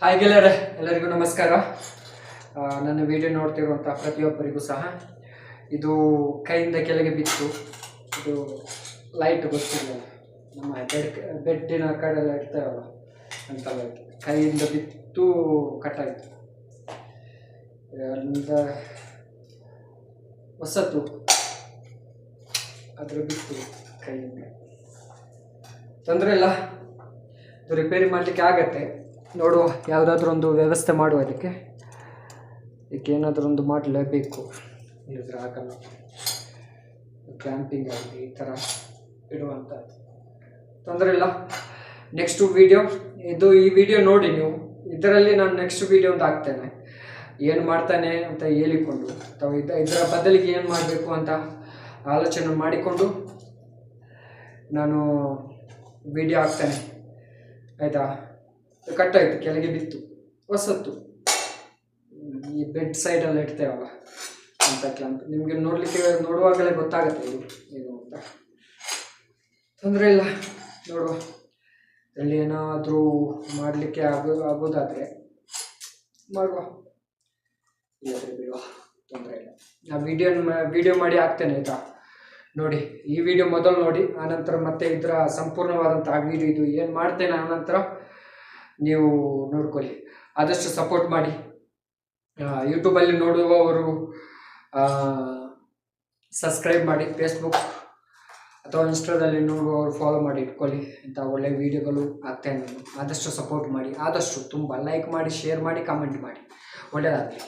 Hi ಗೆಳೆಯರೆ, ಎಲ್ಲರಿಗೂ ನಮಸ್ಕಾರ. ನನ್ನ ವಿಡಿಯೋ ನೋಡ್ತಿರುವಂಥ ಪ್ರತಿಯೊಬ್ಬರಿಗೂ ಸಹ ಇದು ಕೈಯಿಂದ ಕೆಳಗೆ ಬಿತ್ತು. ಇದು ಲೈಟ್ ಗೊತ್ತಿಲ್ಲ, ನಮ್ಮ ಬೆಡ್ಡಿನ ಕಡೆಲ್ಲ ಇರ್ತಾವಲ್ಲ ಅಂತ ಲೈಟ್ ಕೈಯಿಂದ ಬಿತ್ತು ಕಟ್ಟಾಯಿತು. ಅಲ್ಲಿಂದ ಹೊಸತು ಅದ್ರ ಬಿತ್ತು ಕೈಯಿಂದ. ತೊಂದರೆ ಇಲ್ಲ, ಇದು ರಿಪೇರಿ ಮಾಡಲಿಕ್ಕೆ ಆಗತ್ತೆ. ನೋಡುವ, ಯಾವುದಾದ್ರೂ ಒಂದು ವ್ಯವಸ್ಥೆ ಮಾಡುವ. ಇದಕ್ಕೆ ಏನಾದರೂ ಒಂದು ಮಾಡಲೇಬೇಕು, ಇಲ್ಲದ್ರೆ ಆಗಲ್ಲ. ಕ್ಲ್ಯಾಂಪಿಂಗ್ ಆಗಿ ಈ ಥರ ಇಡುವಂಥದ್ದು. ತೊಂದರೆ ಇಲ್ಲ. ನೆಕ್ಸ್ಟು ವೀಡಿಯೋ ಈ ವಿಡಿಯೋ ನೋಡಿ ನೀವು. ಇದರಲ್ಲಿ ನಾನು ನೆಕ್ಸ್ಟ್ ವೀಡಿಯೋ ಒಂದು ಹಾಕ್ತೇನೆ, ಏನು ಮಾಡ್ತಾನೆ ಅಂತ ಹೇಳಿಕೊಂಡು ಅಥವಾ ಇದರ ಬದಲಿಗೆ ಏನು ಮಾಡಬೇಕು ಅಂತ ಆಲೋಚನೆ ಮಾಡಿಕೊಂಡು ನಾನು ವಿಡಿಯೋ ಹಾಕ್ತೇನೆ, ಆಯಿತಾ. ಕಟ್ಟಾಯಿತು, ಕೆಳಗೆ ಬಿತ್ತು, ಹೊಸತ್ತು. ಈ ಬೆಡ್ ಸೈಡೆಲ್ಲ ಇಡ್ತೇವಲ್ಲ ಅಂತ ಕ್ಲಾಂಪ್, ನಿಮಗೆ ನೋಡುವಾಗಲೇ ಗೊತ್ತಾಗುತ್ತೆ ಇದು ಏನು ಅಂತ. ತೊಂದರೆ ಇಲ್ಲ, ನೋಡುವ. ಅಲ್ಲಿ ಏನಾದರೂ ಮಾಡಲಿಕ್ಕೆ ಆಗೋದಾದರೆ ಮಾಡುವ, ಇಲ್ಲದ್ರೆ ಬಿಡುವ, ತೊಂದರೆ ಇಲ್ಲ. ನಾ ವಿಡಿಯೋ ಮಾಡಿ ಹಾಕ್ತೇನೆ, ಆಯಿತಾ. ನೋಡಿ, ಈ ವಿಡಿಯೋ ಮೊದಲು ನೋಡಿ, ಆನಂತರ ಮತ್ತೆ ಇದರ ಸಂಪೂರ್ಣವಾದಂಥ ವಿಡಿಯೋ ಇದು ಏನು ಮಾಡ್ತೇನೆ ಆನಂತರ ನೀವು ನೋಡ್ಕೊಳ್ಳಿ. ಆದಷ್ಟು ಸಪೋರ್ಟ್ ಮಾಡಿ. ಯೂಟ್ಯೂಬಲ್ಲಿ ನೋಡುವವರು ಸಬ್ಸ್ಕ್ರೈಬ್ ಮಾಡಿ, ಫೇಸ್ಬುಕ್ ಅಥವಾ ಇನ್ಸ್ಟಾದಲ್ಲಿ ನೋಡುವವರು ಫಾಲೋ ಮಾಡಿ ಇಟ್ಕೊಳ್ಳಿ. ಇಂಥ ಒಳ್ಳೆಯ ವೀಡಿಯೋಗಳು ಆಗ್ತೇನೆ ನಾನು. ಆದಷ್ಟು ಸಪೋರ್ಟ್ ಮಾಡಿ, ಆದಷ್ಟು ತುಂಬ ಲೈಕ್ ಮಾಡಿ, ಶೇರ್ ಮಾಡಿ, ಕಮೆಂಟ್ ಮಾಡಿ. ಒಳ್ಳೆಯದಾಗಲಿ.